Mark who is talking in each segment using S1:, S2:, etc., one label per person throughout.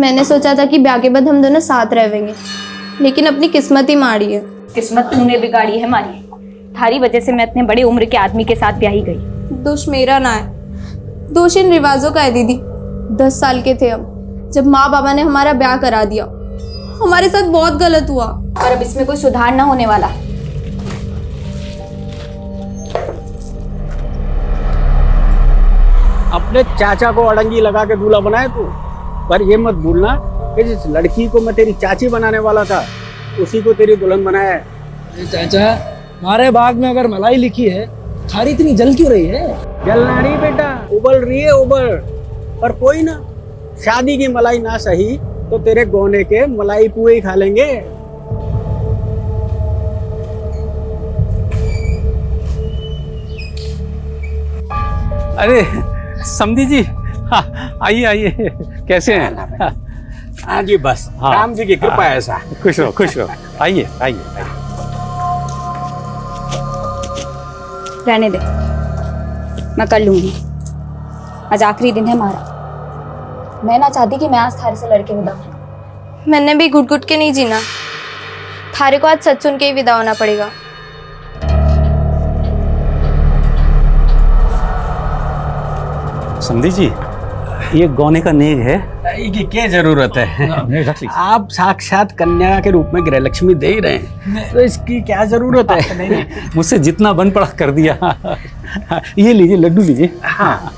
S1: मैंने सोचा था कि ब्याह के बाद हम दोनों साथ रहेंगे, लेकिन अपनी किस्मत ही माड़ी है।
S2: किस्मत तूने बिगाड़ी है मारी। थारी वजह से मैं इतने बड़े उम्र के आदमी के साथ ब्याही गई।
S1: दोष मेरा ना है, दोष इन रिवाजों का है दीदी। 10 साल के थे हम जब माँ बाबा ने हमारा ब्याह करा दिया। हमारे साथ बहुत गलत हुआ
S2: और अब इसमें कोई सुधार ना होने वाला।
S3: अपने चाचा को अड़ंगी लगा के दूल्हा बनाए तू, पर ये मत भूलना कि जिस लड़की को मैं तेरी चाची बनाने वाला था उसी को तेरी दुल्हन बनाया है।
S4: चाचा, हमारे बाग में अगर मलाई लिखी है, थारी इतनी जल क्यों रही है?
S3: जलना नहीं बेटा, उबल रही है उबल। पर कोई ना, शादी की मलाई ना सही तो तेरे गोने के मलाई पुए ही खा लेंगे।
S5: अरे समधी जी, आइए आइए, कैसे हैं?
S3: हाँ जी, बस राम जी की कृपा है ऐसा।
S5: खुश रहो खुश रहो, आइए आइए आइए।
S2: रहने दे, मैं कर लूंगी। आज आखिरी दिन है हमारा। मैं ना चाहती कि मैं आज थारे से लड़के विदा हूं।
S1: मैंने भी घुट घुट के नहीं जीना। थारे को आज सच सुन के ही विदा होना पड़ेगा।
S5: समधी जी, ये गौने का नेग है।
S3: की क्या जरूरत है? आप साक्षात कन्या के रूप में गृहलक्ष्मी दे ही रहे हैं, तो इसकी क्या जरूरत है?
S5: नहीं, मुझसे जितना बन पड़ा कर दिया। ये लीजिए, लड्डू लीजिए।
S3: हाँ,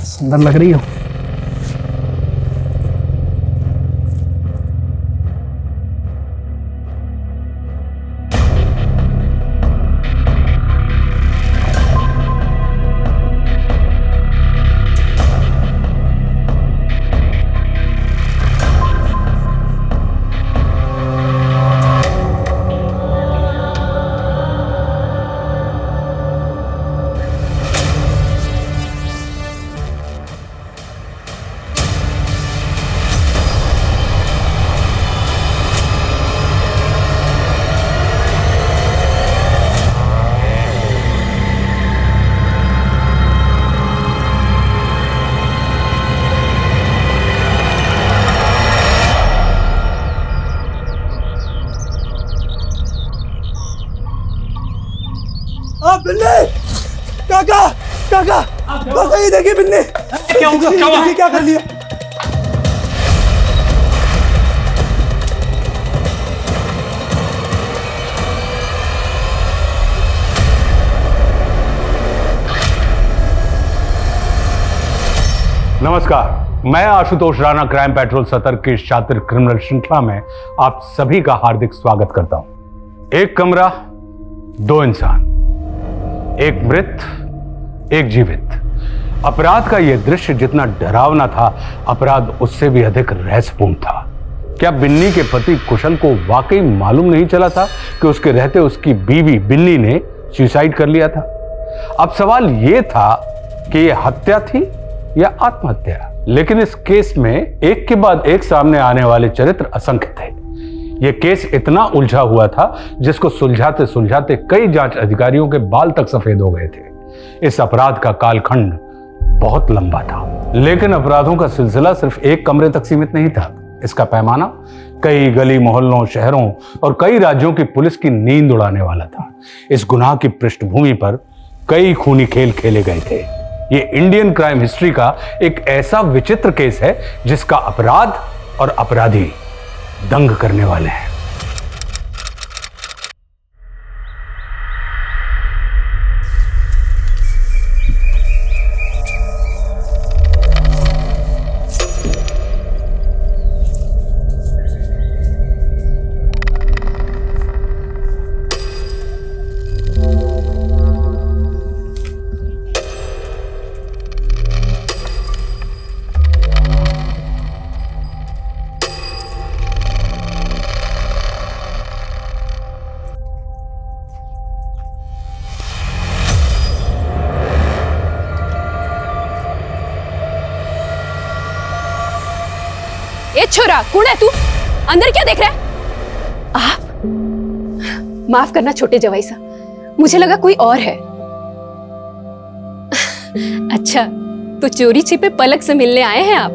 S4: सुंदर लग रही हो।
S6: बिल्ली, काका काका, बस ये देखिए बिल्ली।
S5: क्या हुआ? क्या हुआ?
S6: क्या कर लिया?
S5: नमस्कार, मैं आशुतोष राणा क्राइम पेट्रोल सतर्क की शातिर क्रिमिनल श्रृंखला में आप सभी का हार्दिक स्वागत करता हूं। एक कमरा, 2 इंसान, एक मृत, एक जीवित। अपराध का यह दृश्य जितना डरावना था, अपराध उससे भी अधिक रहस्यपूर्ण था। क्या बिन्नी के पति कुशल को वाकई मालूम नहीं चला था कि उसके रहते उसकी बीवी बिन्नी ने सुसाइड कर लिया था? अब सवाल यह था कि यह हत्या थी या आत्महत्या। लेकिन इस केस में एक के बाद एक सामने आने वाले चरित्र असंख्य थे। यह केस इतना उलझा हुआ था जिसको सुलझाते सुलझाते कई जांच अधिकारियों के बाल तक सफेद हो गए थे। इस अपराध का कालखंड बहुत लंबा था, लेकिन अपराधों का सिलसिला सिर्फ एक कमरे तक सीमित नहीं था। इसका पैमाना कई गली मोहल्लों, शहरों और कई राज्यों की पुलिस की नींद उड़ाने वाला था। इस गुनाह की पृष्ठभूमि पर कई खूनी खेल खेले गए थे। ये इंडियन क्राइम हिस्ट्री का एक ऐसा विचित्र केस है जिसका अपराध और अपराधी दंग करने वाले हैं।
S7: ए छोरा, कौन है तू? अंदर क्या देख रहा है? आप माफ करना छोटे जवाई सा, मुझे लगा कोई और है। अच्छा, तो चोरी छिपे पलक से मिलने आए हैं आप?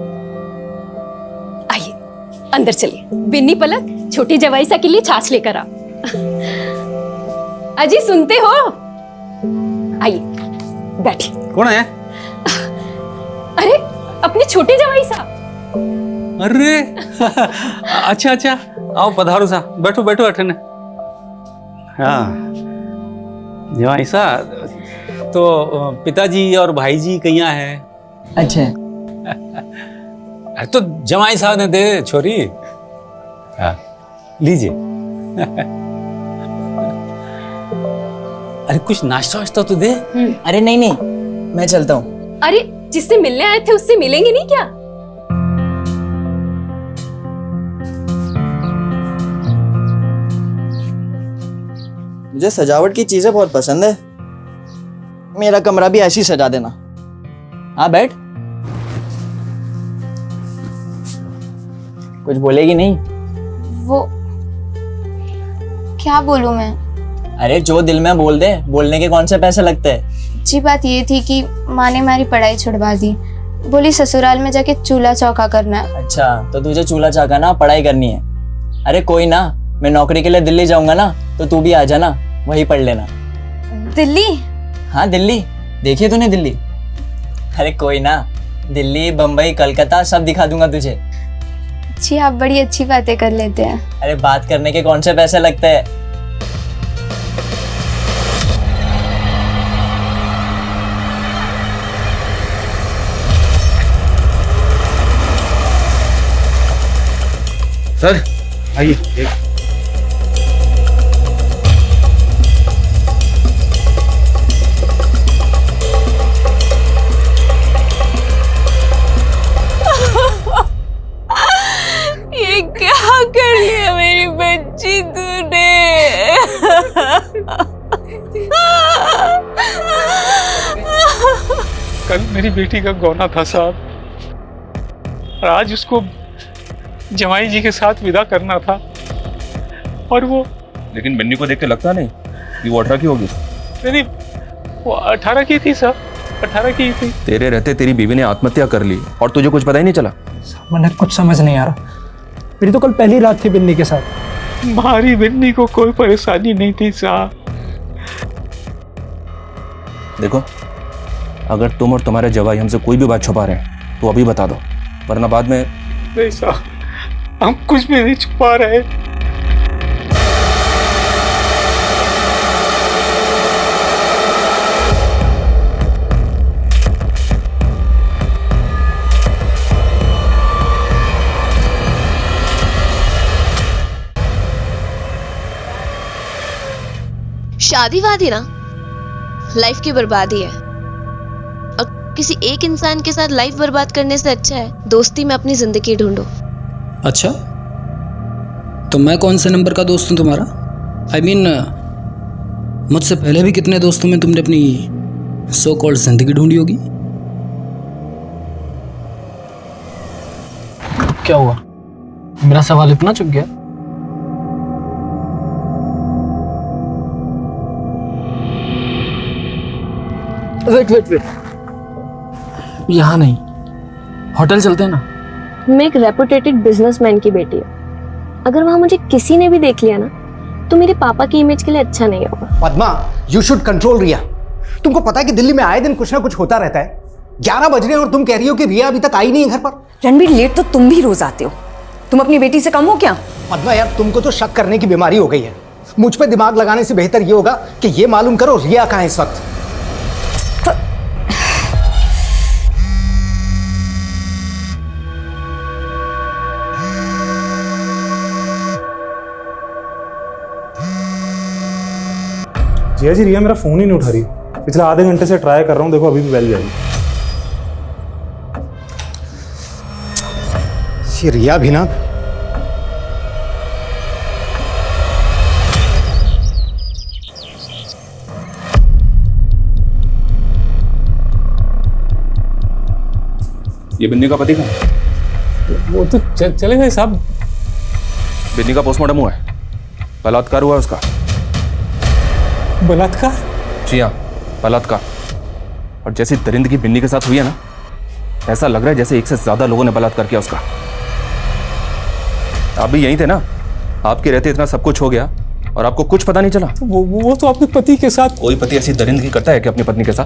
S7: आइए अंदर चलिए। बिन्नी पलक, छोटी जवाई सा के लिए छाछ लेकर आ। अजी सुनते हो? आइए बैठिए।
S8: कौन है?
S7: अरे अपने छोटे जवाई सा।
S8: अरे अच्छा अच्छा, आओ पधारो सा, बैठो बैठो अठन। हाँ जवाई सा, तो पिताजी और भाई जी कहाँ है?
S9: अच्छा
S8: अरे तो जवाई साहब ने दे छोरी। हाँ लीजिए। अरे कुछ नाश्ता वाश्ता तो दे।
S9: अरे नहीं नहीं, मैं चलता हूँ।
S7: अरे जिससे मिलने आए थे उससे मिलेंगे नहीं क्या?
S9: मुझे सजावट की चीजें बहुत पसंद है, मेरा कमरा भी ऐसे ही सजा देना। हाँ बैठ। कुछ बोलेगी नहीं?
S1: वो क्या बोलूं मैं?
S9: अरे जो दिल में बोल दे, बोलने के कौन से पैसे लगते हैं।
S1: अच्छी बात ये थी कि माँ ने हमारी पढ़ाई छुड़वा दी, बोली ससुराल में जाके चूल्हा चौका करना है।
S9: अच्छा तो तुझे चूल्हा चाका ना पढ़ाई करनी है। अरे कोई ना, मैं नौकरी के लिए दिल्ली जाऊंगा ना, तो तू भी आ जाना, वहीं पढ़ लेना।
S1: दिल्ली?
S9: हाँ दिल्ली, देखिए तूने दिल्ली? अरे कोई ना, दिल्ली बम्बई कलकत्ता सब दिखा दूंगा तुझे।
S1: जी आप बड़ी अच्छी बातें कर लेते हैं।
S9: अरे बात करने के कौन से पैसे लगते हैं।
S8: सर आइए।
S7: ये क्या कर लिया मेरी बच्ची तूने?
S10: कल मेरी बेटी का गौना था साहब, और आज उसको जमाई जी के साथ विदा करना था, और वो।
S11: लेकिन बिन्नी को देख के लगता नहीं कि वो 18 की होगी।
S10: नहीं, वो 18 की थी सर, 18 की थी।
S11: तेरे रहते तेरी बीवी ने आत्महत्या कर ली और तुझे कुछ पता ही नहीं चला।
S4: मैंने कुछ समझ नहीं आ रहा, मेरी तो कल पहली रात थी बिन्नी के साथ।
S10: हमारी बिन्नी को कोई परेशानी नहीं थी साहब।
S11: देखो, अगर तुम और तुम्हारे जवाई हमसे कोई भी बात छुपा रहे हैं तो अभी बता दो, वरना बाद में।
S10: नहीं साहब, हम कुछ भी नहीं छुपा रहे।
S12: शादी वादी ना लाइफ की बर्बादी है, और किसी एक इंसान के साथ लाइफ बर्बाद करने से अच्छा है दोस्ती में अपनी जिंदगी ढूंढो।
S13: अच्छा, तो मैं कौन से नंबर का दोस्त हूँ तुम्हारा? I mean, मुझसे पहले भी कितने दोस्तों में तुमने अपनी सो कॉल्ड जिंदगी ढूंढी होगी।
S4: क्या हुआ, मेरा सवाल इतना चुप गया? वेट, यहाँ नहीं, होटल चलते हैं ना।
S14: मैं एक रेपुटेटेड बिजनेसमैन की बेटी हूँ, अगर वहाँ मुझे किसी ने भी देख लिया ना तो मेरे पापा की इमेज के लिए अच्छा नहीं होगा।
S15: पद्मा, यू शुड कंट्रोल रिया। तुमको पता है कि दिल्ली में आए दिन कुछ ना कुछ होता रहता है। 11 बज रहे हैं और तुम कह रही हो कि रिया अभी तक आई नहीं है घर पर।
S16: रणबीर, लेट तो तुम भी रोज आते हो, तुम अपनी बेटी से कम हो क्या?
S15: पद्मा यार, तुमको तो शक करने की बीमारी हो गई है। मुझ पे दिमाग लगाने से बेहतर ये होगा कि ये मालूम करो रिया कहाँ है इस वक्त।
S17: जिया जी, रिया मेरा फोन ही नहीं उठा रही। पिछले आधे घंटे से ट्राई कर रहा हूँ, देखो अभी भी बेल जाएगी।
S15: ये रिया भी ना,
S11: ये बिन्नी का पति कहाँ है?
S8: वो तो चले गए साहब।
S11: बिन्नी का पोस्टमार्टम हुआ है, बलात्कार हुआ है उसका।
S8: बलात्कार?
S11: जी हाँ, बलात्कार। और जैसी दरिंदगी बिन्नी के साथ हुई है ना, ऐसा लग रहा है जैसे एक से ज्यादा लोगों ने बलात्कार किया उसका। आप भी यहीं थे ना, आपके रहते इतना सब कुछ हो गया और आपको कुछ पता नहीं चला।
S8: वो तो अपने पति के साथ।
S11: कोई पति ऐसी दरिंदगी करता है कि अपनी पत्नी के साथ?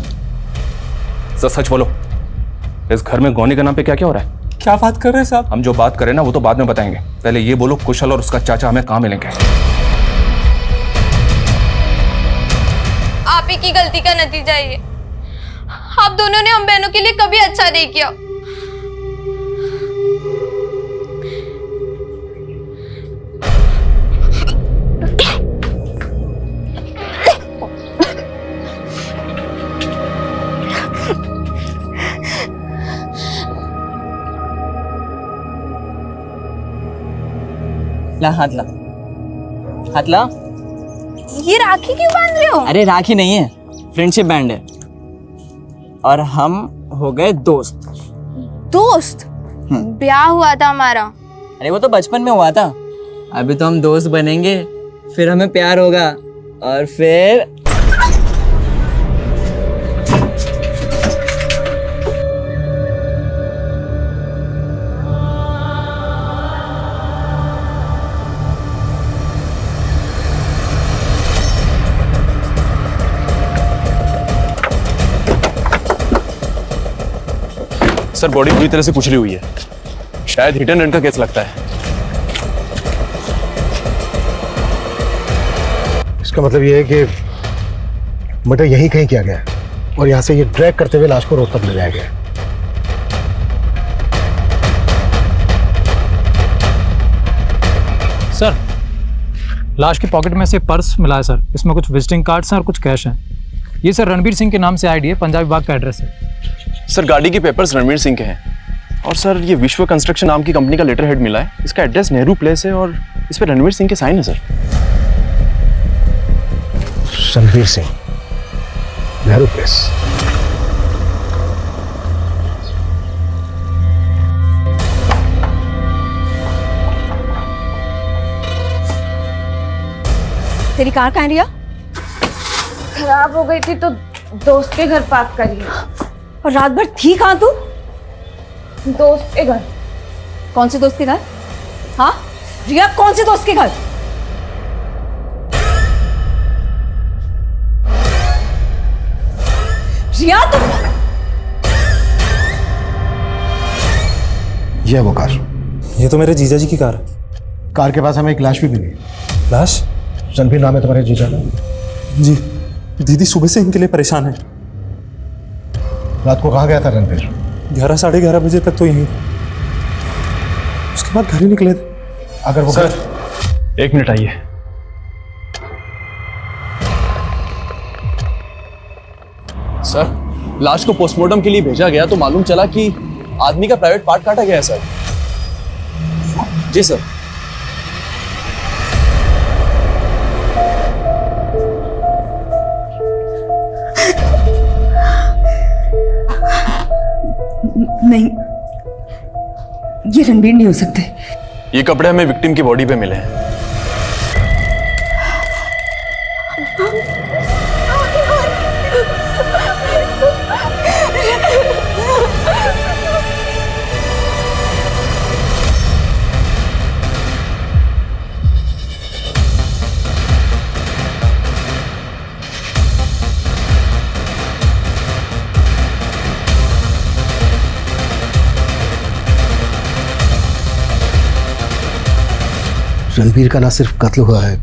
S11: सच बोलो, इस घर में गौनी के नाम पे क्या क्या हो रहा है?
S8: क्या बात कर रहे हैं साहब?
S11: हम जो बात करें ना वो तो बाद में बताएंगे, पहले ये बोलो कुशल और उसका चाचा हमें कहाँ मिलेंगे?
S1: आप ही की गलती का नतीजा ये। आप दोनों ने हम बहनों के लिए कभी अच्छा नहीं किया।
S9: ला हाथ ला, हाथ ला।
S1: ये राखी क्यों बांध रहे हो?
S9: अरे राखी नहीं है, फ्रेंडशिप बैंड है। और हम हो गए दोस्त।
S1: दोस्त? ब्याह हुआ था हमारा।
S9: अरे वो तो बचपन में हुआ था, अभी तो हम दोस्त बनेंगे, फिर हमें प्यार होगा और फिर
S11: सर बॉडी पूरी तरह से कुचली हुई है, शायद हिट एंड रन का केस लगता है।
S15: इसका मतलब ये है कि मर्डर यहीं कहीं किया गया है और यहाँ से ये ड्रैग करते हुए लाश को रोड तक ले जाया गया।
S18: सर, लाश की पॉकेट में से पर्स मिला है सर। इसमें कुछ विजिटिंग कार्ड्स हैं और कुछ कैश हैं। ये सर रणबीर सिंह के नाम से आईडी है, पंजाब विभाग का एड्रेस है।
S11: सर गाड़ी के पेपर्स रणवीर सिंह के हैं और सर ये विश्व कंस्ट्रक्शन नाम की कंपनी का लेटर हेड मिला है। इसका एड्रेस नेहरू प्लेस है और इस पर रणवीर सिंह के साइन है सर।
S15: रणवीर सिंह, नेहरू प्लेस।
S16: तेरी कार कहाँ है रिया?
S1: खराब हो गई थी तो दोस्त के घर पार्क करी।
S16: और रात भर थी कहाँ तू?
S1: दोस्त के घर।
S16: कौन से दोस्त के घर? हाँ रिया, कौन से दोस्त के घर? रिया तुम।
S15: ये है वो कार।
S17: ये तो मेरे जीजा जी की कार है।
S15: कार के पास हमें एक लाश भी मिली।
S17: लाश?
S15: रणबीर नाम है तुम्हारे जीजा का?
S17: जी, दीदी सुबह से इनके लिए परेशान है।
S15: रात को कहाँ गया था रणबीर?
S17: 11 साढ़े 11 बजे तक तो यहीं, उसके बाद घर ही निकले थे।
S15: अगर वो
S11: सर, एक मिनट आइए। सर, लाश को पोस्टमार्टम के लिए भेजा गया तो मालूम चला कि आदमी का प्राइवेट पार्ट काटा गया है सर। जी सर।
S16: नहीं, ये रणबीर नहीं हो सकते।
S11: ये कपड़े हमें विक्टिम की बॉडी पे मिले हैं।
S15: रणबीर का ना सिर्फ कत्ल हुआ है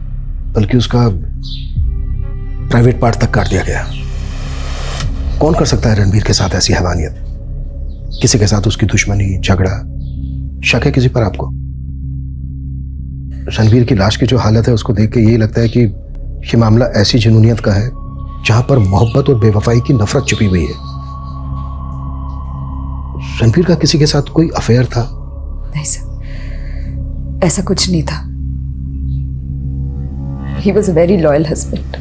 S15: बल्कि उसका प्राइवेट पार्ट तक काट दिया गया। कौन कर सकता है रणबीर के साथ ऐसी हैवानियत? किसी के साथ उसकी दुश्मनी, झगड़ा, शक है किसी पर आपको? रणबीर की लाश की जो हालत है उसको देख के यही लगता है कि ये मामला ऐसी जुनूनियत का है जहां पर मोहब्बत और बेवफाई की नफरत छुपी हुई है। रणबीर का किसी के साथ कोई अफेयर था?
S16: नहीं सर, ऐसा कुछ नहीं था। He was a very loyal husband.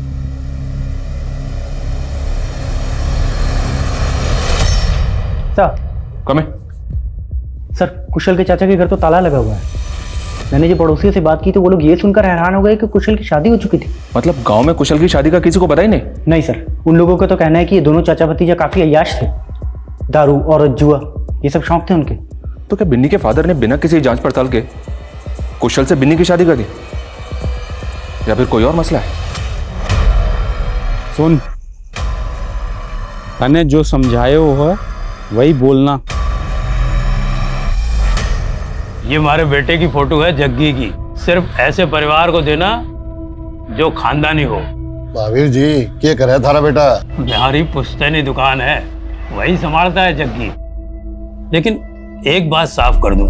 S11: Sir, come in.
S19: Sir Kushal के चाचा के घर तो ताला लगा हुआ है। मैंने जो पड़ोसियों से बात की तो वो लोग ये सुनकर हैरान हो गए कि कुशल की शादी हो चुकी थी।
S11: मतलब गांव में कुशल की शादी का किसी को पता ही नहीं?
S19: नहीं सर, उन लोगों का तो कहना है कि ये दोनों चाचा भतीजा काफी अय्याश थे, दारू और जुआ ये सब शौक थे उनके।
S11: तो क्या बिन्नी के फादर ने बिना किसी जांच पड़ताल के कुशल से बिन्नी की शादी कर दी, या फिर कोई और मसला है?
S3: सुन, तने जो समझाए हो वही बोलना।
S20: ये हमारे बेटे की फोटो है जग्गी की। सिर्फ ऐसे परिवार को देना जो खानदानी हो।
S21: महावीर जी, क्या करे थारा बेटा?
S20: बिहारी पुश्तैनी दुकान है, वही संभालता है जग्गी। लेकिन एक बात साफ कर दूं,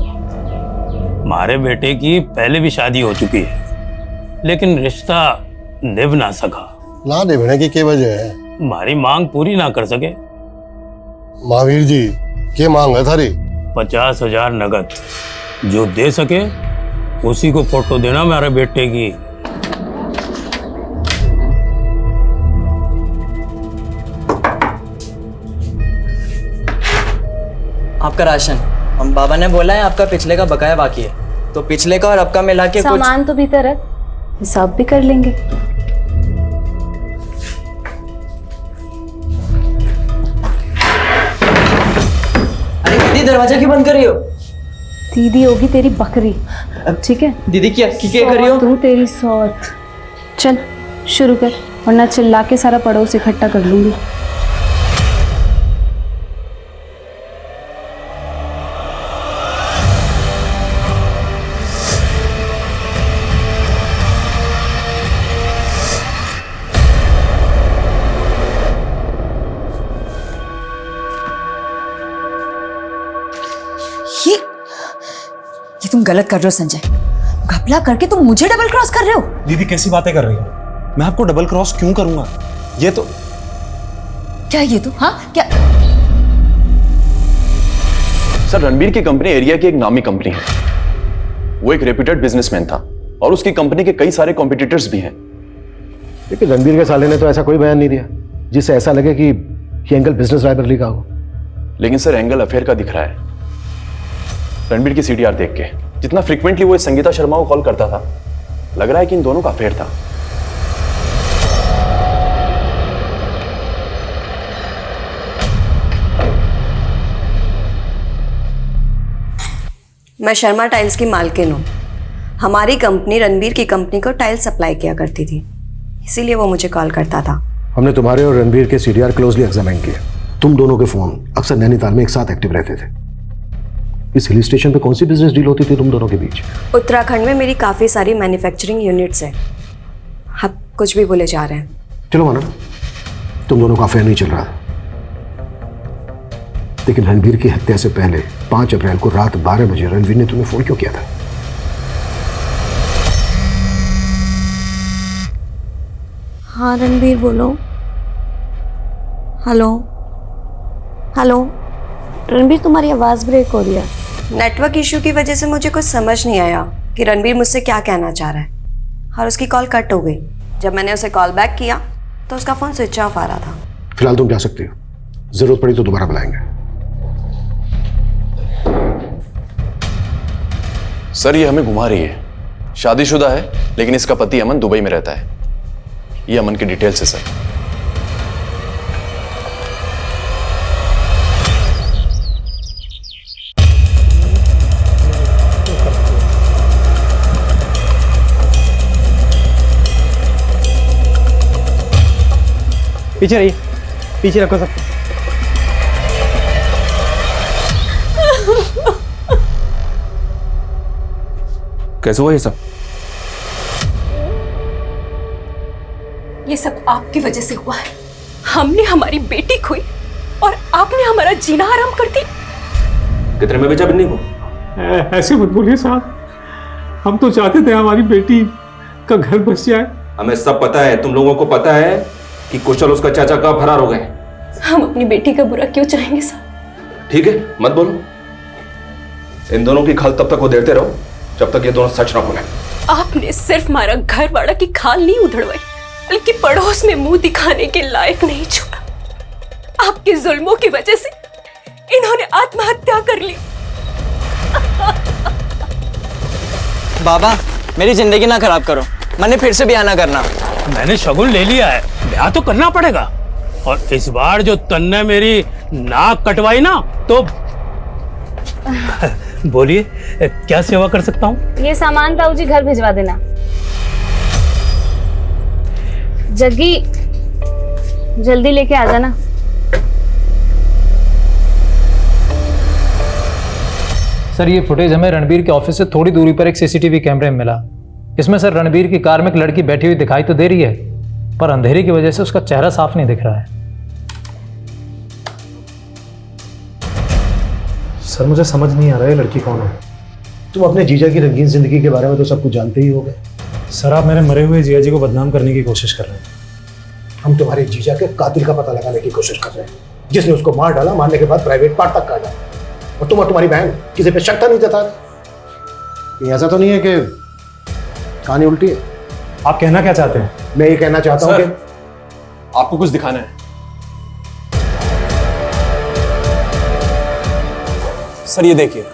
S20: हमारे बेटे की पहले भी शादी हो चुकी है, लेकिन रिश्ता निभ ना सका।
S21: ना निभने की क्या वजह है?
S20: हमारी मांग पूरी ना कर सके।
S21: महावीर जी, क्या मांग है थारी?
S20: 50,000 नगद, जो दे सके उसी को फोटो देना मेरे बेटे की।
S9: आपका राशन, हम बाबा ने बोला है आपका पिछले का बकाया बाकी है, तो पिछले का और अब का मिला के कुछ
S2: सामान तो भीतर रख, हिसाब भी कर लेंगे।
S9: अरे दीदी, दरवाजा क्यों बंद कर रही हो?
S2: दीदी होगी तेरी बकरी, ठीक है?
S9: दीदी क्या कर रही हो?
S2: तू तेरी सौत। चल शुरू कर, वरना चिल्ला के सारा पड़ोस इकट्ठा कर लूंगी।
S16: ये तुम गलत कर रहे हो संजय। घपला करके तुम मुझे डबल क्रॉस कर रहे हो।
S17: दीदी कैसी बातें कर रही हो? मैं आपको डबल क्रॉस क्यों करूंगा? ये तो
S16: क्या ये तो हाँ क्या?
S11: सर, रणबीर की कंपनी एरिया की एक नामी कंपनी है। वो एक रेप्यूटेड बिजनेसमैन था और उसकी कंपनी के कई सारे कॉम्पिटिटर्स भी हैं।
S15: लेकिन रणबीर के साले ने तो ऐसा कोई बयान नहीं दिया जिससे ऐसा लगे कि ये एंगल बिजनेस राइवलरी का हो।
S11: लेकिन सर, एंगल अफेयर का दिख रहा है। रणबीर की सीडीआर देख के जितना फ्रीक्वेंटली वो संगीता शर्मा को कॉल करता था, लग रहा है कि इन दोनों का अफेयर था।
S22: मैं शर्मा टाइल्स की मालकिन हूँ। हमारी कंपनी रणबीर की कंपनी को टाइल्स सप्लाई किया करती थी, इसीलिए वो मुझे कॉल करता था।
S15: हमने तुम्हारे और रणबीर के सीडीआर क्लोजली एग्जामिन किए। तुम दोनों के फोन अक्सर नैनीताल में एक साथ एक्टिव रहते थे। इस हिल स्टेशन पे कौन सी बिजनेस डील होती थी तुम दोनों के बीच?
S22: उत्तराखंड में मेरी काफ़ी सारी मैन्युफैक्चरिंग यूनिट्स हैं। आप कुछ भी बोले जा रहे हैं।
S15: चलो मानो तुम दोनों का अफेयर नहीं चल रहा, लेकिन रणबीर की हत्या से पहले 5 अप्रैल को रात 12 बजे रणबीर ने तुम्हें फोन क्यों किया था?
S22: हाँ रणबीर बोलो। Hello hello. रणबीर, तुम्हारी आवाज़ ब्रेक हो रही है। नेटवर्क इशू की वजह से मुझे कुछ समझ नहीं आया कि रणबीर मुझसे क्या कहना चाह रहा है, और उसकी कॉल कट हो गई। जब मैंने उसे कॉल बैक किया तो उसका फ़ोन स्विच ऑफ आ रहा था।
S15: फिलहाल तुम जा सकती हो, जरूरत पड़ी तो दोबारा बुलाएंगे।
S11: सर, ये हमें घुमा रही है। शादीशुदा है, लेकिन इसका पति अमन दुबई में रहता है। ये अमन की डिटेल्स है सर।
S19: पीछे रहिए, पीछे रखो सब।
S11: कैसे हुआ ये सब?
S7: ये सब आपकी वजह से हुआ है। हमने हमारी बेटी खोई और आपने हमारा जीना हराम कर दी।
S11: कितने में बेचा बिन्नी को?
S10: ऐसे मत बोलिए साहब, हम तो चाहते थे हमारी बेटी का घर बस जाए।
S11: हमें सब पता है, तुम लोगों को पता है कि कुशल उसका चाचा कब फरार हो गए।
S7: हम अपनी बेटी का बुरा क्यों चाहेंगे साहब?
S11: ठीक है, मत बोलो। इन दोनों की खल तब तक वो देते रहो जब तक ये दोनों सच ना बोले।
S7: आपने सिर्फ हमारा घर वाला की खाल नहीं उधड़वाई, बल्कि पड़ोस में मुंह दिखाने के लायक नहीं छोड़ा। आपके जुल्मों की वजह से इन्होंने आत्महत्या कर ली।
S9: बाबा मेरी जिंदगी ना खराब करो, मैंने फिर से ब्याह ना करना।
S20: मैंने शगुन ले लिया है, ब्याह तो करना पड़ेगा। और इस बार जो तन्ने मेरी नाक कटवाई ना तो बोलिए क्या सेवा कर सकता हूँ?
S2: ये सामान ताऊ जी घर भिजवा देना। जग्गी जल्दी लेके आ जाना।
S18: सर ये फुटेज हमें रणबीर के ऑफिस से थोड़ी दूरी पर एक सीसीटीवी कैमरे में मिला। इसमें सर रणबीर की कार में एक लड़की बैठी हुई दिखाई तो दे रही है, पर अंधेरे की वजह से उसका चेहरा साफ नहीं दिख रहा है।
S17: सर मुझे समझ नहीं आ रहा है लड़की कौन है।
S15: तुम अपने जीजा की रंगीन जिंदगी के बारे में तो सब कुछ जानते ही होगे।
S17: सर आप मेरे मरे हुए जीजा जी को बदनाम करने की कोशिश कर रहे हैं।
S15: हम तुम्हारे जीजा के कातिल का पता लगाने की कोशिश कर रहे हैं, जिसने उसको मार डाला, मारने के बाद प्राइवेट पार्ट तक काटा। और तुम और तुम्हारी बहन किसी पे शक नहीं जता। ऐसा तो नहीं है कि कहानी उल्टी है?
S17: आप कहना क्या चाहते हैं?
S15: मैं ये कहना चाहता हूँ कि
S11: आपको कुछ दिखाना है। सर ये देखिए,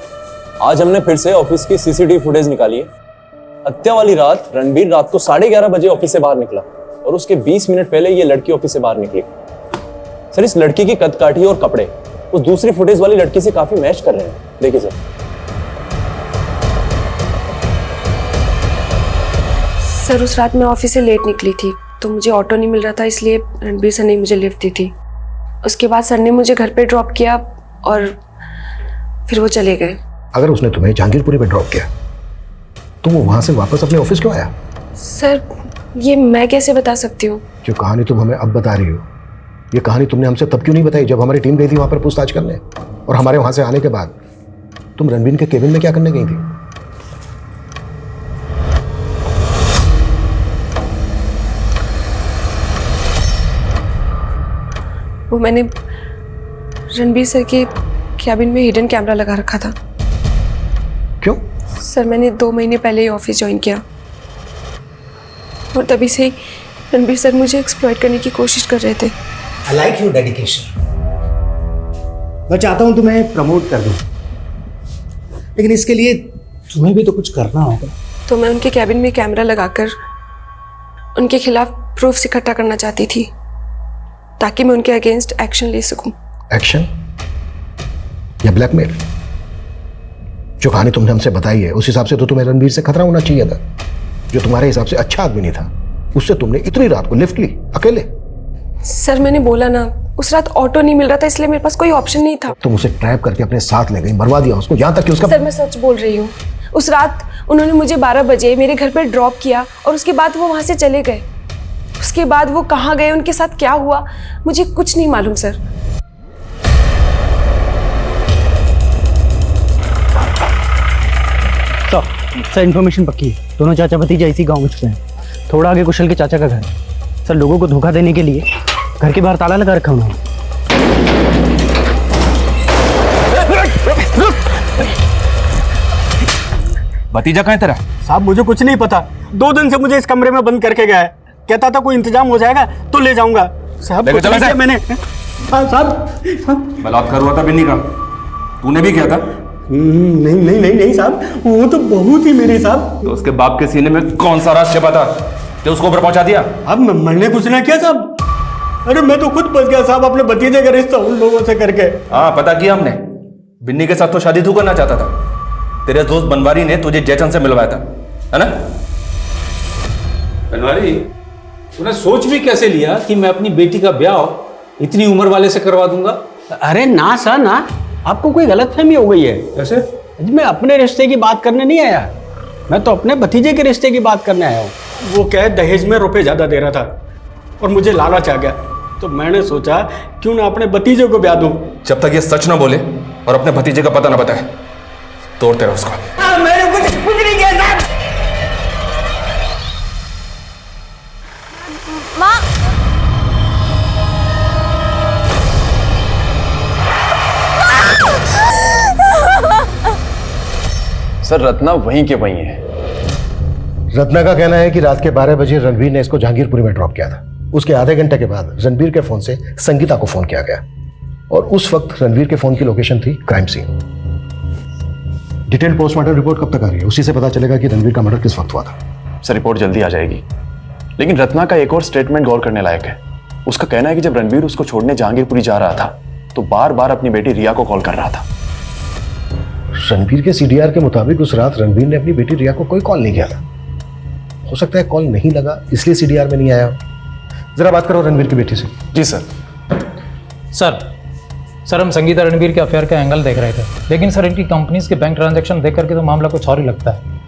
S11: आज हमने फिर से ऑफिस की सीसीटीवी फुटेज निकाली है। हत्या वाली रात रणबीर रात को 11:30 बजे ऑफिस से बाहर निकला और उसके 20 मिनट पहले ये लड़की ऑफिस से बाहर निकली। सर इस लड़की की कदकाठी और कपड़े उस दूसरी फुटेज वाली लड़की से काफी मैच कर रहे हैं। देखिए
S22: सर उस रात मैं ऑफिस से लेट निकली थी तो मुझे ऑटो नहीं मिल रहा था, इसलिए रणबीर सर ने मुझे लिफ्ट दी थी। उसके बाद सर ने मुझे घर पे ड्रॉप किया और फिर वो चले गए।
S15: अगर उसने तुम्हें जहांगीरपुरी पे ड्रॉप किया तो वो वहां से वापस अपने ऑफिस क्यों आया?
S22: सर ये मैं कैसे बता सकती हूँ?
S15: जो कहानी तुम हमें अब बता रही हो, ये कहानी तुमने हमसे तब क्यों नहीं बताई जब हमारी टीम गई थी वहां पर पूछताछ करने? और हमारे वहां से आने के बाद तुम रणबीर के केबिन में क्या करने गई थी?
S22: वो मैंने रणबीर सर के कैबिन में हिडन कैमरा लगा रखा था।
S15: क्यों?
S22: सर मैंने 2 महीने पहले ही ऑफिस ज्वाइन किया और तभी से ही रणबीर सर मुझे एक्सप्लॉइट करने की कोशिश कर रहे थे।
S15: I like your dedication. मैं चाहता हूं तुम्हें प्रमोट कर दूं, लेकिन इसके लिए तुम्हें भी तो कुछ करना होगा।
S22: तो मैं उनके कैबिन में कैमरा लगाकर उनके खिलाफ प्रूफ्स इकट्ठा करना चाहती थी ताकि मैं उनके अगेंस्ट एक्शन ले सकूं।
S15: एक्शन या ब्लैकमेल? जो कहानी तुमने हमसे बताई है उस हिसाब से तो तुम्हें रणबीर से खतरा होना चाहिए था। जो तुम्हारे हिसाब से अच्छा आदमी नहीं था, उससे तुमने इतनी रात को लिफ्ट ली अकेले।
S22: सर मैंने बोला ना, उस रात ऑटो नहीं मिल रहा था इसलिए मेरे पास कोई ऑप्शन नहीं था।
S15: तुम उसे ट्रैप करके अपने साथ ले गई, मरवा दिया उसको, यहाँ तक कि उसका।
S22: सर मैं सच बोल रही हूँ। उस रात उन्होंने मुझे 12 बजे मेरे घर पे ड्रॉप किया और उसके बाद वो वहां से चले गए। उसके बाद वो कहाँ गए, उनके साथ क्या हुआ, मुझे कुछ नहीं मालूम सर।
S19: सर इन्फॉर्मेशन पक्की है, दोनों चाचा भतीजा इसी गांव में छुपे हैं। थोड़ा आगे कुशल के चाचा का घर है। सर लोगों को धोखा देने के लिए घर के बाहर ताला लगा रखा उन्होंने।
S3: भतीजा कहाँ है तेरा? साहब मुझे कुछ नहीं पता, 2 दिन से मुझे इस कमरे में बंद करके गया है। कहता था कोई इंतजाम हो जाएगा तो ले जाऊंगा। साहब कुछ नहीं किया मैंने। साहब
S11: बलात्कार हुआ था बिन्नी का, तूने भी किया था?
S3: नहीं नहीं नहीं नहीं साहब, वो तो बहू थी मेरी साहब।
S11: तो उसके बाप के सीने में कौन सा राज छिपा था जो उसको ऊपर पहुंचा दिया?
S3: अब मैंने कुछ ना किया साहब। अरे मैं तो खुद फंस गया साहब अपने भतीजे का रिश्ता उन लोगों से करके।
S11: हाँ पता किया हमने, बिन्नी के साथ तो शादी तू करना चाहता था। तेरे दोस्त बनवारी ने तुझे जयचंद से मिलवाया था, है ना?
S8: बनवारी, तूने सोच भी कैसे लिया कि मैं अपनी बेटी का ब्याह इतनी उम्र वाले से करवा दूंगा?
S3: अरे ना सर ना, आपको कोई गलतफहमी हो गई है।
S8: कैसे?
S3: मैं अपने रिश्ते की बात करने नहीं आया, मैं तो अपने भतीजे के रिश्ते की बात करने आया हूँ। वो क्या है, दहेज में रुपए ज्यादा दे रहा था और मुझे लालच आ गया, तो मैंने सोचा क्यों ना अपने भतीजे को ब्याह दूं।
S11: जब तक ये सच ना बोले और अपने भतीजे का पता ना बताए, तोड़ते रहो उसको।
S3: मैंने कुछ नहीं किया साहब।
S1: माँ,
S11: सर रत्ना वहीं के वहीं है।
S15: रत्ना का कहना है कि रात के 12 बजे रणबीर ने इसको जहांगीरपुरी में ड्रॉप किया था। उसके आधे घंटे के बाद रणबीर के फोन से संगीता को फोन किया गया और उस वक्त रणबीर के फोन की लोकेशन थी crime scene. Detail postmortem report कब तक आ रही है? उसी से पता चलेगा कि रणबीर का मर्डर किस वक्त हुआ था।
S11: सर रिपोर्ट जल्दी आ जाएगी, लेकिन रत्ना का एक और स्टेटमेंट गौर करने लायक है। उसका कहना है कि जब रणबीर उसको छोड़ने जहांगीरपुरी जा रहा था तो बार बार अपनी बेटी रिया को कॉल कर रहा था।
S15: रणबीर के सीडीआर के मुताबिक उस रात रणबीर ने अपनी बेटी रिया को कोई कॉल नहीं किया था। हो सकता है कॉल नहीं लगा इसलिए सीडीआर में नहीं आया। जरा बात करो रणबीर की बेटी से।
S11: जी सर।
S18: सर हम संगीता रणबीर के अफेयर का एंगल देख रहे थे, लेकिन सर इनकी कंपनीज के बैंक ट्रांजैक्शन देख करके तो मामला कुछ और ही लगता है।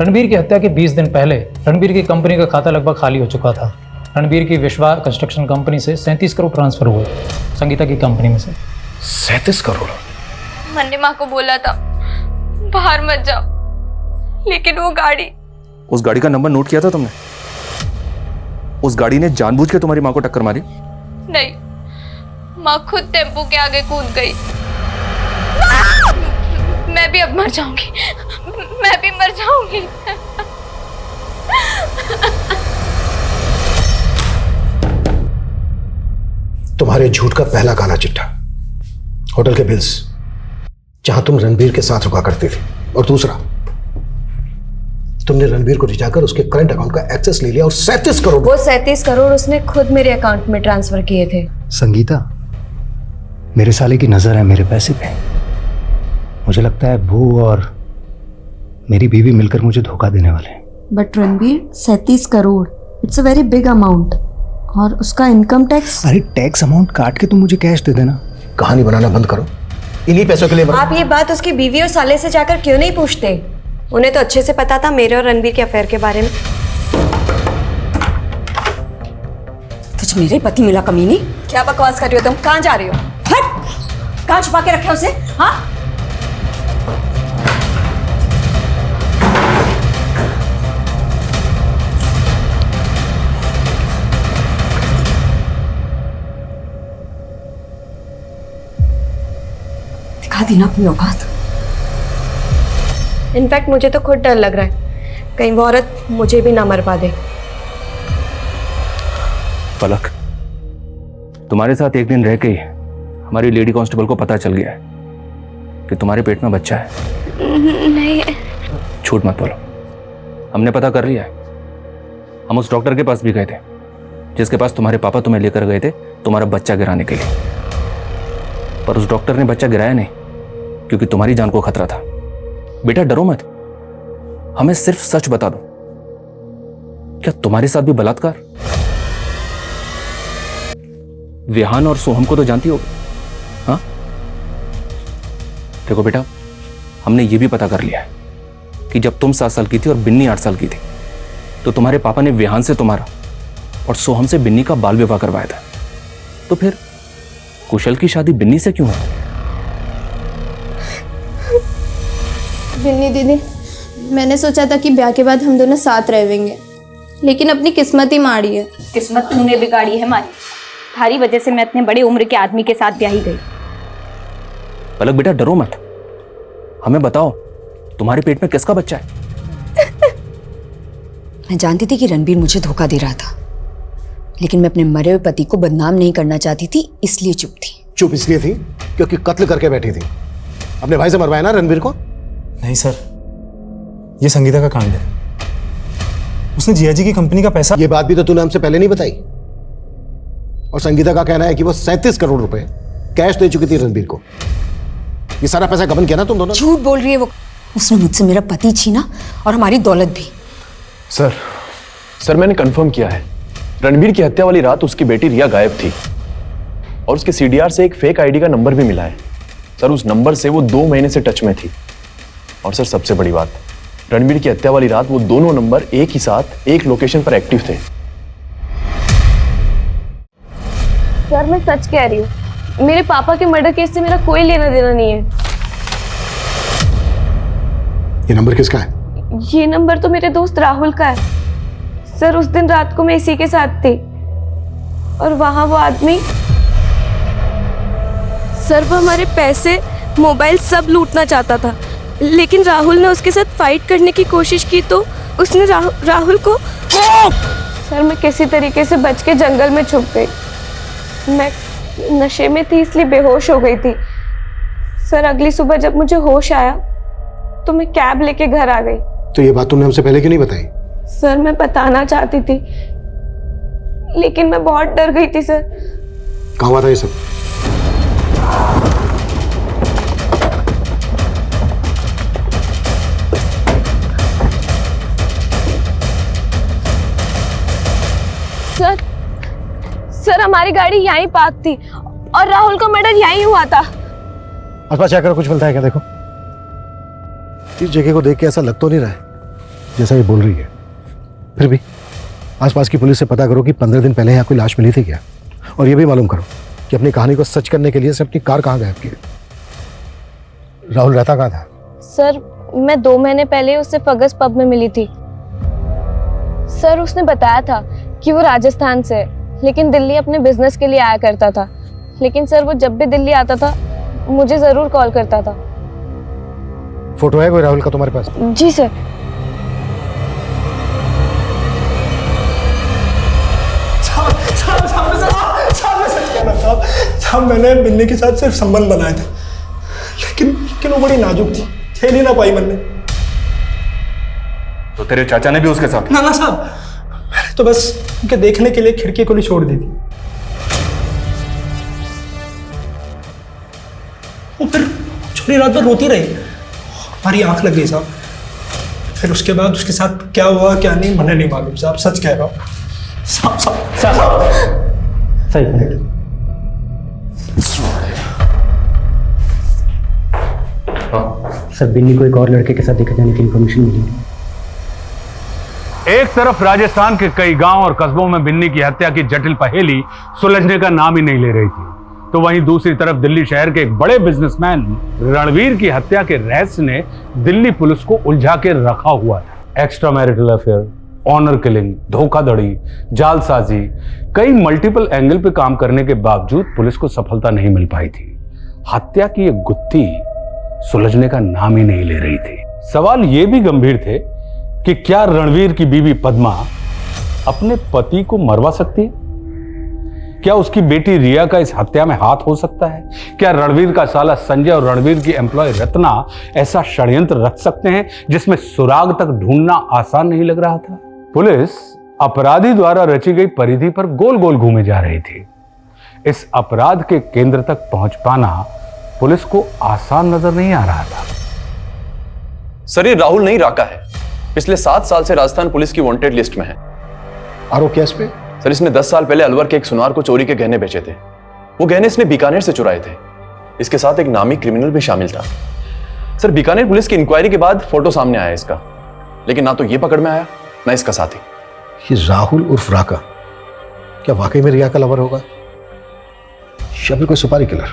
S18: रणबीर की हत्या के 20 दिन पहले रणबीर की कंपनी का खाता लगभग खाली हो चुका था। रणबीर की विश्वा कंस्ट्रक्शन कंपनी से 37 करोड़ ट्रांसफर हुए संगीता की कंपनी में से।
S15: 37 करोड़?
S1: मैंने माँ को बोला था बाहर मत जाओ, लेकिन वो गाड़ी।
S11: उस गाड़ी का नंबर नोट किया था तुमने? उस गाड़ी ने जानबूझ के तुम्हारी माँ को टक्कर मारी?
S1: नहीं, माँ खुद टेम्पो के आगे कूद गई। मैं भी अब मर जाऊंगी, मैं भी मर जाऊंगी।
S15: तुम्हारे झूठ का पहला काला चिट्ठा, होटल के बिल्स जहां तुम रणबीर के साथ रुका करती थी, और दूसरा तुमने रणबीर को रिझाकर उसके करंट अकाउंट का एक्सेस ले लिया और 37 करोड़।
S22: वो 37 करोड़ उसने खुद मेरे अकाउंट में ट्रांसफर किए थे।
S13: संगीता, मेरे साले की नजर है मेरे पैसे पे। मुझे लगता है वो और मेरी बीवी मिलकर मुझे धोखा देने वाले हैं।
S22: But Ranbir, 37 crore it's a very big amount, और उसका इनकम टैक्स।
S13: अरे टैक्स अमाउंट काट के तुम मुझे कैश दे देना।
S15: कहानी बनाना बंद करो, इन्हीं पैसों के लिए
S22: आप ये बात उसकी बीवी और साले से जाकर क्यों नहीं पूछते? उन्हें तो अच्छे से पता था मेरे और रणबीर के अफेयर के बारे में।
S16: तुझ मेरे पति मिला कमीनी।
S22: क्या बकवास कर रही हो तुम? कहाँ जा रही हो?
S16: हट! कहाँ छुपा के रखे उसे? हाँ? दिखा दी ना अपनी औकात।
S22: इनफैक्ट मुझे तो खुद डर लग रहा है कहीं वो औरत मुझे भी ना मरवा दे।
S11: पलक, तुम्हारे साथ एक दिन रह के हमारी लेडी कांस्टेबल को पता चल गया है कि तुम्हारे पेट में बच्चा है।
S1: नहीं।
S11: झूठ मत बोलो, हमने पता कर लिया है। हम उस डॉक्टर के पास भी गए थे जिसके पास तुम्हारे पापा तुम्हें लेकर गए थे तुम्हारा बच्चा गिराने के लिए, पर उस डॉक्टर ने बच्चा गिराया नहीं क्योंकि तुम्हारी जान को खतरा था। बेटा डरो मत, हमें सिर्फ सच बता दो, क्या तुम्हारे साथ भी बलात्कार? विहान और सोहम को तो जानती होगी, हाँ? देखो बेटा, हमने ये भी पता कर लिया है कि जब तुम 7 साल की थी और बिन्नी 8 साल की थी तो तुम्हारे पापा ने विहान से तुम्हारा और सोहम से बिन्नी का बाल विवाह करवाया था। तो फिर कुशल की शादी बिन्नी से क्यों है?
S1: बिन्नी दीदी, मैंने सोचा था कि ब्याह के बाद हम दोनों साथ रहेंगे, लेकिन अपनी किस्मत ही माड़ी है।
S2: किस्मत तूने बिगाड़ी है हमारी। थारी वजह से मैं इतने बड़े उम्र के आदमी के साथ ब्याही गई।
S11: पलक बेटा डरो मत, हमें बताओ तुम्हारे पेट में किसका बच्चा है?
S16: मैं जानती थी कि रणबीर मुझे धोखा दे रहा था, लेकिन मैं अपने मरे हुए पति को बदनाम नहीं करना चाहती थी, इसलिए चुप थी।
S15: चुप इसलिए थी क्योंकि कत्ल करके बैठी थी। अपने भाई से मरवाया ना रणबीर को?
S17: नहीं सर, ये संगीता का कांड है। उसने जिया जी की कंपनी का पैसा।
S15: ये बात भी तो तूने हमसे पहले नहीं बताई। और संगीता का कहना है कि वो 37 करोड़ रुपए कैश दे चुकी थी रणबीर को। ये सारा पैसा गबन किया ना तुम दोनों?
S16: झूठ बोल रही है वो। उसने मुझसे मेरा पति छीना और हमारी दौलत भी।
S11: सर मैंने कंफर्म किया है, रणबीर की हत्या वाली रात उसकी बेटी रिया गायब थी और उसके सीडीआर से एक फेक आईडी का नंबर भी मिला है। सर उस नंबर से वो 2 महीने से टच में थी। और सर सबसे बड़ी बात, रणबीर की हत्या वाली रात वो दोनों नंबर एक ही साथ एक लोकेशन पर एक्टिव थे।
S1: सर मैं सच कह रही हूँ, मेरे पापा के मर्डर केस से मेरा कोई लेना देना नहीं है।
S15: ये नंबर किसका है?
S1: ये नंबर तो मेरे दोस्त राहुल का है। सर उस दिन रात को मैं इसी के साथ थी और वहां वो आदमी। सर वो हमारे पैसे, मोबाइल सब लूटना चाहता था, लेकिन राहुल ने उसके साथ फाइट करने की कोशिश की तो उसने राहुल को। सर मैं किसी तरीके से बच के जंगल में छुप गई। मैं नशे में थी इसलिए बेहोश हो गई थी। सर अगली सुबह जब मुझे होश आया तो मैं कैब लेके घर आ गई।
S15: तो ये बात तुमने हमसे पहले क्यों नहीं बताई?
S1: सर मैं बताना चाहती थी लेकिन मैं बहुत डर गई थी सर।
S15: कहाँ हुआ था ये सब?
S1: सर हमारी गाड़ी यहीं पार्क थी और राहुल का मर्डर यहीं हुआ था।
S15: आसपास चेक करो, कुछ मिलता है क्या? देखो, इस जगह को देख के ऐसा लग तो नहीं रहा है जैसा ये बोल रही है। फिर भी आसपास की पुलिस से पता करो कि 15 दिन पहले यहाँ कोई लाश मिली थी क्या, और ये भी मालूम करो कि अपनी कहानी को सच करने के लिए से अपनी कार कहाँ गायब की। राहुल रहता कहाँ था?
S1: सर मैं 2 महीने पहले उससे फगस पब में मिली थी। सर उसने बताया था कि वो राजस्थान से है लेकिन दिल्ली अपने बिजनेस के लिए आया करता था। लेकिन सर वो जब भी दिल्ली आता था मुझे जरूर कॉल करता था।
S15: फोटो है कोई राहुल का तुम्हारे पास?
S1: जी सर।
S3: साहब मैंने बिन्नी के साथ सिर्फ संबंध बनाया था लेकिन वो बड़ी नाजुक थी, खेल ही ना पाई मैंने।
S5: तो तेरे चाचा ने भी उसके साथ?
S3: ना साहब, मैंने तो बस उनके देखने के लिए खिड़की खुली छोड़ दी थी। वो फिर छोटी रात भर रोती रही, हमारी आंख लग गई साहब। फिर उसके बाद उसके साथ क्या हुआ क्या नहीं मुझे नहीं मालूम साहब, सच कह रहा हूँ साहब। सही
S19: सर, बिन्नी को एक और लड़के के साथ देखा जाने की इंफॉर्मेशन मिली।
S20: एक तरफ राजस्थान के कई गांव और कस्बों में बिन्नी की हत्या की जटिल पहेली सुलझने का नाम ही नहीं ले रही थी, तो वहीं दूसरी तरफ दिल्ली शहर के एक बड़े बिजनेसमैन रणवीर की हत्या के रहस्य ने दिल्ली पुलिस को उलझा के रखा हुआ था। Extra marital affair, honour killing, धोखाधड़ी, जालसाजी, कई मल्टीपल एंगल पे काम करने के बावजूद पुलिस को सफलता नहीं मिल पाई थी। हत्या की एक गुत्थी सुलझने का नाम ही नहीं ले रही थी। सवाल ये भी गंभीर थे कि क्या रणवीर की बीवी पद्मा अपने पति को मरवा सकती है? क्या उसकी बेटी रिया का इस हत्या में हाथ हो सकता है? क्या रणवीर का साला संजय और रणवीर की एम्प्लॉय रत्ना ऐसा षड्यंत्र रच सकते हैं जिसमें सुराग तक ढूंढना आसान नहीं लग रहा था? पुलिस अपराधी द्वारा रची गई परिधि पर गोल गोल घूमे जा रही थी। इस अपराध के केंद्र तक पहुंच पाना पुलिस को आसान नजर नहीं आ रहा था।
S11: सर, ये राहुल नहीं राका है, पिछले 7 साल से राजस्थान पुलिस की वांटेड लिस्ट में है।
S15: आरोप केस पे?
S11: सर, इसने 10 साल पहले अलवर के एक सुनार को चोरी के गहने बेचे थे। वो गहने इसने बीकानेर से चुराए थे। इसके साथ एक नामी क्रिमिनल भी शामिल था। सर, बीकानेर पुलिस की इंक्वायरी के बाद फोटो सामने आया इसका, लेकिन ना तो ये पकड़ में आया ना इसका साथी।
S15: ये राहुल उर्फ राका क्या वाकई में रिया का लवर होगा या फिर कोई सुपारी किलर?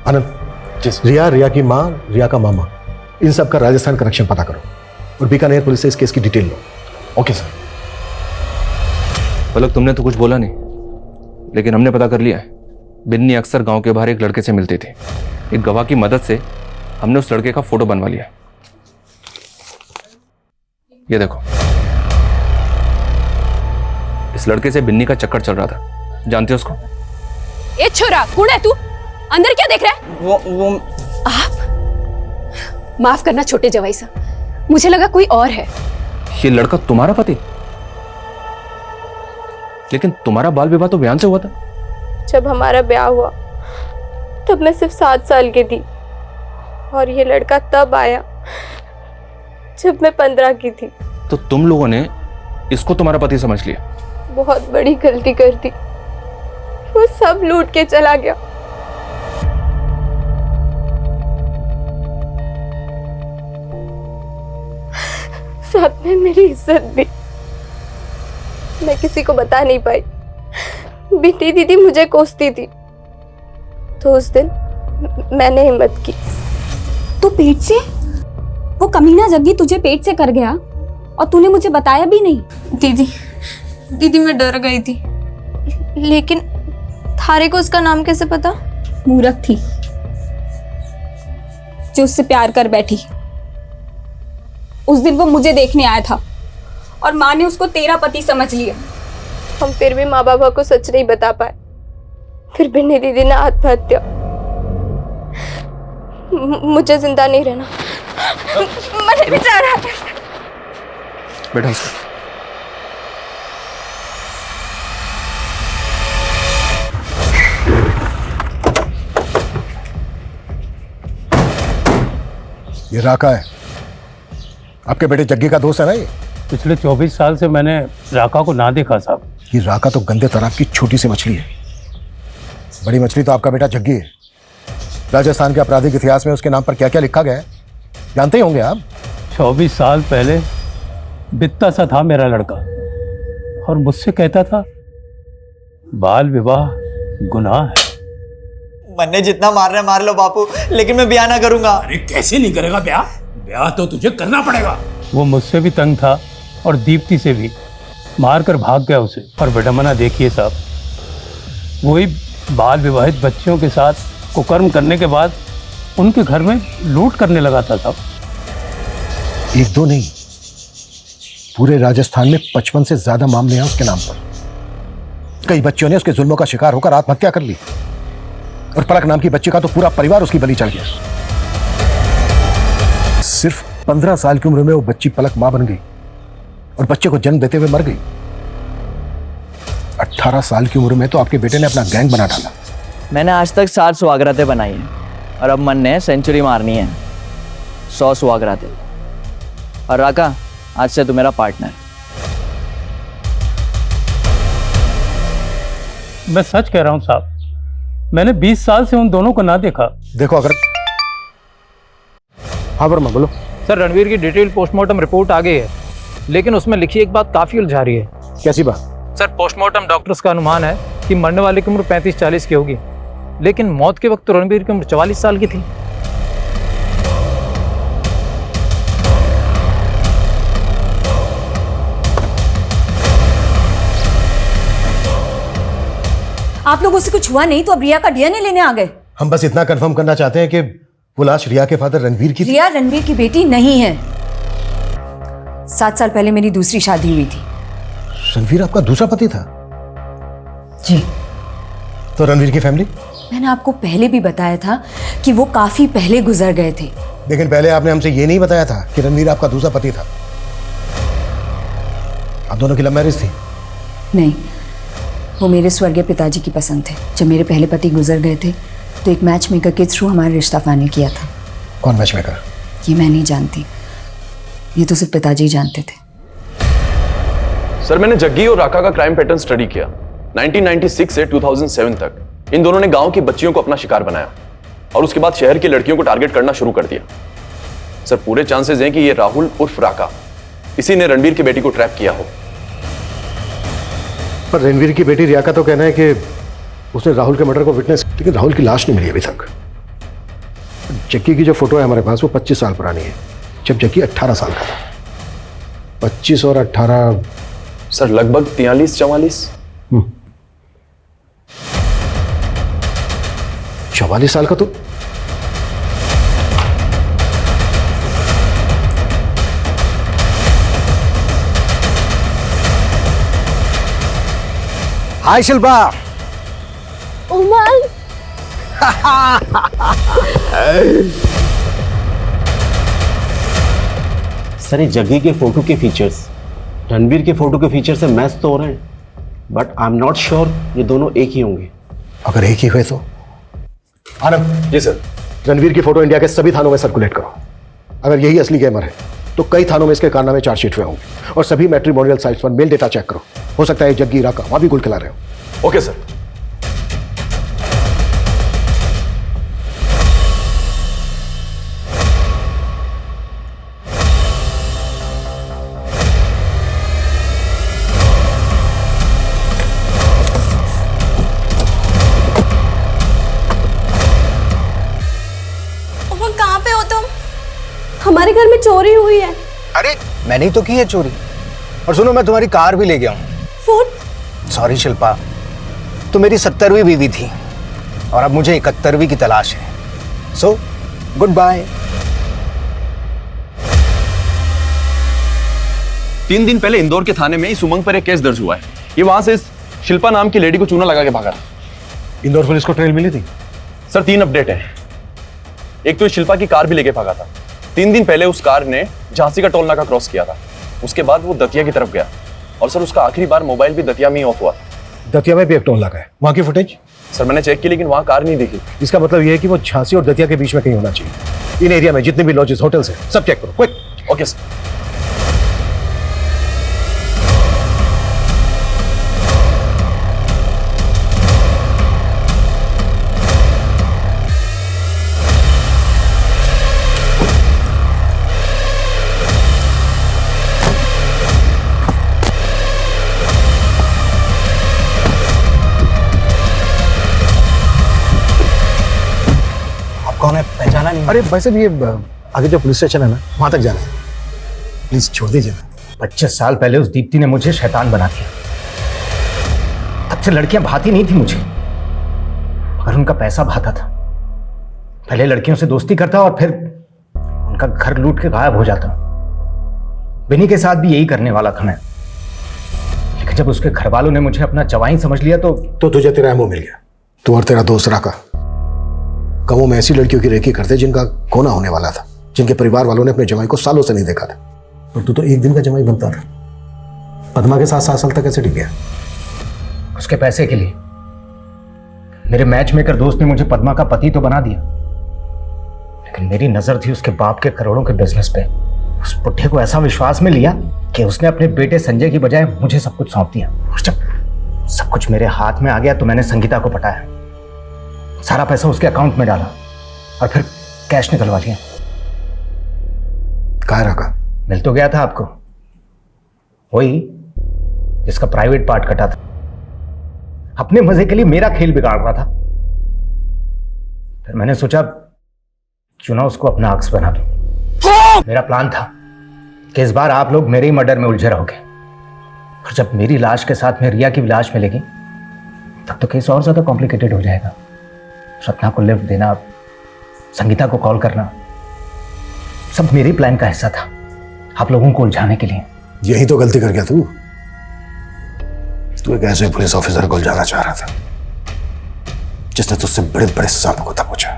S15: आनंद, रिया की माँ, रिया का मामा, इन सब का राजस्थान कनेक्शन पता करो और बीकानेर पुलिस से इस केस की डिटेल लो।
S11: Okay sir.
S5: पलक, तुमने तो कुछ बोला नहीं, लेकिन हमने पता कर लिया है। बिन्नी अक्सर गांव के बाहर एक लड़के से मिलती थी। एक गवाह की मदद से हमने उस लड़के का फोटो बनवा लिया। ये देखो, इस लड़के से बिन्नी का चक्कर चल रहा था। जानते हो उसको?
S7: ए छोरा, कौन है तू? अंदर क्या देख रहा है?
S9: वो
S7: आप माफ करना छोटे जवाई साहब, मुझे लगा कोई और है।
S5: ये लड़का तुम्हारा पति? लेकिन तुम्हारा बाल विवाह तो बयान से हुआ था।
S1: जब हमारा ब्याह हुआ तब मैं सिर्फ 7 साल की थी और ये लड़का तब आया जब मैं 15 की थी।
S5: तो तुम लोगों ने इसको तुम्हारा पति समझ लिया?
S1: बहुत बड़ी गलती कर दी, वो सब लूट के चला गया। साथ में मेरी इज्जत भी। मैं किसी को बता नहीं पाई। बिन्नी दीदी मुझे कोसती थी, तो उस दिन मैंने हिम्मत की।
S2: तो पेट से? वो कमीना जग्गी तुझे पेट से कर गया और तूने मुझे बताया भी नहीं?
S1: दीदी मैं डर गई थी, लेकिन थारे को उसका नाम कैसे पता?
S2: मूर्ख थी जो उससे प्यार कर बैठी। उस दिन वो मुझे देखने आया था और माँ ने उसको तेरा पति समझ लिया।
S1: हम फिर भी माँ बाबा को सच नहीं बता पाए। फिर बिन्नी दीदी ने आत्महत्या। मुझे जिंदा नहीं रहना, मरे बेचारा।
S5: बेटा उसको
S15: ये राका है, आपके बेटे जग्गी का दोस्त है ना ये?
S20: पिछले 24 साल से मैंने राका को ना देखा साहब।
S15: ये राका तो गंदे तालाब की छोटी सी मछली है, बड़ी मछली तो आपका बेटा जग्गी है। राजस्थान के आपराधिक इतिहास में उसके नाम पर क्या क्या लिखा गया है जानते ही होंगे आप।
S20: 24 साल पहले बित्ता सा था मेरा लड़का और मुझसे कहता था बाल विवाह गुनाह है।
S9: मन्ने जितना मार रहे मार लो बापू, लेकिन मैं ब्याह ना करूंगा।
S20: अरे कैसे नहीं करेगा ब्याह? ब्याह तो तुझे करना पड़ेगा। वो मुझसे भी तंग था और दीप्ति से भी, मार कर भाग गया उसे। और विडम्बना देखिए साहब, वही बाल विवाहित बच्चियों के साथ कुकर्म करने के बाद उनके घर में लूट करने लगा था साहब।
S15: एक दो नहीं, पूरे राजस्थान में 55 से ज्यादा मामले हैं उसके नाम पर। कई बच्चों ने उसके जुल्मों का शिकार होकर आत्महत्या कर ली और पलक नाम की बच्ची का तो पूरा परिवार उसकी बलि चढ़ गया। सिर्फ 15 साल की उम्र में वो बच्ची पलक मां बन गई और बच्चे को जन्म देते हुए मर गई। 18 साल की उम्र में तो आपके बेटे ने अपना गैंग बना डाला।
S9: मैंने आज तक 7 सुहागरातें बनाई हैं और अब मन ने सेंचुरी मारनी है, 100 सुहागरातें। और राका, आज से तू मेरा पार्टनर।
S20: मैं सच कह रहा हूं साहब, मैंने 20 साल से उन दोनों को ना देखा।
S15: देखो अगर हाँ वर्मा बोलो।
S18: सर रणवीर की डिटेल पोस्टमार्टम रिपोर्ट आ गई है, लेकिन उसमें लिखी एक बात काफी उलझा रही है।
S15: कैसी बात?
S18: सर पोस्टमार्टम डॉक्टर्स का अनुमान है कि मरने वाले की उम्र 35-40 की होगी, लेकिन मौत के वक्त तो रणवीर की उम्र 44 साल की थी।
S16: आप लोगों से कुछ हुआ नहीं तो अब रिया का डीएनए लेने आ गए।
S15: हम बस इतना कंफर्म करना चाहते हैं कि वो लाश रिया के फादर रणवीर की थी।
S16: रिया रणवीर की बेटी नहीं है। 7 साल पहले मेरी दूसरी शादी हुई थी।
S15: रणवीर आपका दूसरा पति था?
S16: जी।
S15: तो रणवीर की फैमिली?
S16: मैंने आपको पहले भी बताया था कि वो काफी पहले गुजर गए थे।
S15: लेकिन पहले आपने हमसे ये नहीं बताया था कि रणवीर आपका दूसरा पति था। आप दोनों की लव मैरिज थी?
S16: नहीं, वो मेरे स्वर्गीय पिताजी की पसंद थे। जब मेरे पहले पति गुजर गए थे तो एक मैच मेकर के थ्रू हमारा रिश्ता फाइनल किया था।
S15: कौन मैच मेकर?
S16: ये मैं नहीं जानती, ये तो सिर्फ पिताजी जानते थे।
S11: सर मैंने जग्गी और राका का क्राइम पैटर्न स्टडी किया। 1996 से 2007 तक इन दोनों ने गांव की बच्चियों को अपना शिकार बनाया और उसके बाद शहर की लड़कियों को टारगेट करना शुरू कर दिया। सर पूरे चांसेस हैं कि ये राहुल उर्फ राका, इसी ने रणवीर की बेटी को ट्रैप किया हो।
S15: पर रणवीर की बेटी रिया का तो कहना है कि उसने राहुल के मर्डर को विटनेस, लेकिन राहुल की लाश नहीं मिली अभी तक। जग्गी की जो फोटो है हमारे पास वो 25 साल पुरानी है, जब जग्गी 18 साल का था। 25 और 18
S11: सर लगभग 43-44।
S15: 44 साल का तो हाय शिल्पा।
S1: उमल
S6: सर ये जग्गी के फोटो के फीचर्स रणवीर के फोटो के फीचर से मैच तो हो रहे हैं, but I am not sure ये दोनों एक ही होंगे।
S15: अगर एक ही हुए तो आनंद।
S11: जी सर।
S15: रणवीर की फोटो इंडिया के सभी थानों में सर्कुलेट करो। अगर यही असली गेमर है तो कई थानों में इसके कारनामे चार्जशीट हुए होंगे। और सभी मैट्रिमोनियल साइट्स पर मेल डेटा चेक करो, हो सकता है जग्गी राका वहां भी गुल खिला रहे हो।
S11: Okay sir.
S1: कहाँ पे हो तुम? हमारे घर में चोरी हुई है।
S15: अरे मैंने ही तो की है चोरी। और सुनो, मैं तुम्हारी कार भी ले गया हूँ।
S1: फोन?
S15: सॉरी शिल्पा, तो मेरी 70वीं बीवी थी और अब मुझे 71वीं की तलाश है। So good bye.
S11: 3 दिन पहले इंदौर के थाने में इस उमंग पर एक केस दर्ज हुआ है। ये वहां से इस शिल्पा नाम की लेडी को चूना लगा के भागा।
S15: इंदौर पुलिस को ट्रेल मिली थी?
S11: सर 3 अपडेट हैं। एक तो इस शिल्पा की कार भी लेके भागा था, 3 दिन पहले उस कार ने झांसी का टोल नाका क्रॉस किया था। उसके बाद वो दतिया की तरफ गया और सर उसका आखिरी बार मोबाइल भी दतिया में ही ऑफ हुआ।
S15: दतिया में भी एक टोल नाका है, वहां की फुटेज?
S11: सर मैंने चेक की लेकिन वहां कार नहीं दिखी।
S15: इसका मतलब ये है कि वो झांसी और दतिया के बीच में कहीं होना चाहिए। इन एरिया में जितने भी लॉजेस होटल्स हैं सब चेक करो, क्विक।
S11: Okay sir.
S15: कौन है, पहचाना नहीं? अरे वैसे भी ये आगे जो पुलिस स्टेशन है ना, वहां तक जाना है, प्लीज छोड़ दीजिए ना।
S18: 25 साल पहले उस दीप्ति ने मुझे शैतान बना दिया। तब से लड़कियां भाती नहीं थी मुझे, और उनका पैसा भाता था। पहले लड़कियों से दोस्ती करता और फिर उनका घर लूट के गायब हो जाता। बिन्नी के साथ भी यही करने वाला था मैं, लेकिन जब उसके घर वालों ने मुझे अपना जवाई समझ लिया तो
S15: तुझे तेरा एमओ मिल गया। तू और तेरा दोस्त राका गांवों में ऐसी लड़कियों की रेकी करते जिनका कोना होने वाला था, जिनके परिवार वालों ने अपने जमाई को सालों से नहीं देखा था। और तू तो एक दिन का जमाई बनता था। पद्मा के साथ 7 साल तक कैसे टिक गया?
S18: उसके पैसे के लिए। मेरे मैच मेकर दोस्त ने मुझे पद्मा का पति तो बना दिया, लेकिन मेरी नजर थी उसके बाप के करोड़ों के बिजनेस पे। उस पुट्ठे को ऐसा विश्वास में लिया कि उसने अपने बेटे संजय की बजाय मुझे सब कुछ सौंप दिया। और जब सब कुछ मेरे हाथ में आ गया तो मैंने संगीता को पटाया, सारा पैसा उसके अकाउंट में डाला और फिर कैश निकलवा लिया।
S15: कहाँ रखा?
S18: मिल तो गया था आपको, वही जिसका प्राइवेट पार्ट कटा था। अपने मजे के लिए मेरा खेल बिगाड़ रहा था। फिर मैंने सोचा क्यों ना उसको अपना अक्स बना दूं। मेरा प्लान था कि इस बार आप लोग मेरे ही मर्डर में उलझे रहोगे, और जब मेरी लाश के साथ में रिया की भी लाश मिलेगी तब तो केस और ज्यादा कॉम्प्लिकेटेड हो जाएगा। सपना को लिफ्ट देना, संगीता को कॉल करना, सब मेरे प्लान का हिस्सा था, आप लोगों को उलझाने के लिए।
S15: यही तो गलती कर गया तू। तू एक ऐसे पुलिस ऑफिसर को उलझाना चाह रहा था जिसने तुझसे बड़े बड़े सांप को दबोचा।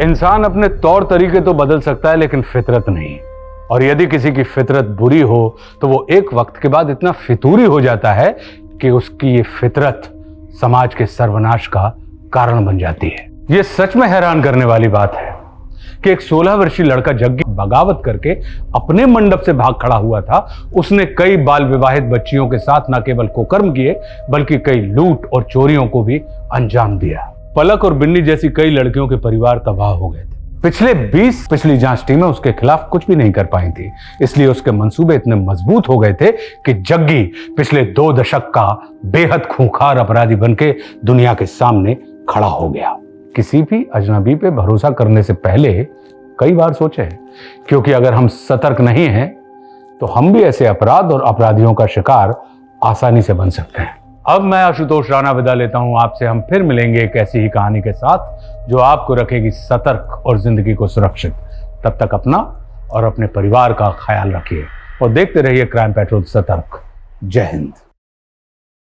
S4: इंसान अपने तौर तरीके तो बदल सकता है लेकिन फितरत नहीं। और यदि किसी की फितरत बुरी हो तो वो एक वक्त के बाद इतना फितूरी हो जाता है कि उसकी ये फितरत समाज के सर्वनाश का कारण बन जाती है। ये सच में हैरान करने वाली बात है कि एक 16 वर्षीय लड़का जग्गी बगावत करके अपने मंडप से भाग खड़ा हुआ था। उसने कई बाल विवाहित बच्चियों के साथ न केवल कुकर्म किए बल्कि कई लूट और चोरियों को भी अंजाम दिया। पलक और बिन्नी जैसी कई लड़कियों के परिवार तबाह हो गए थे। पिछली जांच टीमें उसके खिलाफ कुछ भी नहीं कर पाई थी, इसलिए उसके मंसूबे इतने मजबूत हो गए थे कि जग्गी पिछले 2 दशक का बेहद खूंखार अपराधी बनके दुनिया के सामने खड़ा हो गया। किसी भी अजनबी पे भरोसा करने से पहले कई बार सोचे, क्योंकि अगर हम सतर्क नहीं हैं तो हम भी ऐसे अपराध और अपराधियों का शिकार आसानी से बन सकते हैं। अब मैं आशुतोष राणा विदा लेता हूं आपसे। हम फिर मिलेंगे एक ऐसी ही कहानी के साथ जो आपको रखेगी सतर्क और जिंदगी को सुरक्षित। तब तक अपना और अपने परिवार का ख्याल रखिए और देखते रहिए क्राइम पेट्रोल सतर्क। जय हिंद।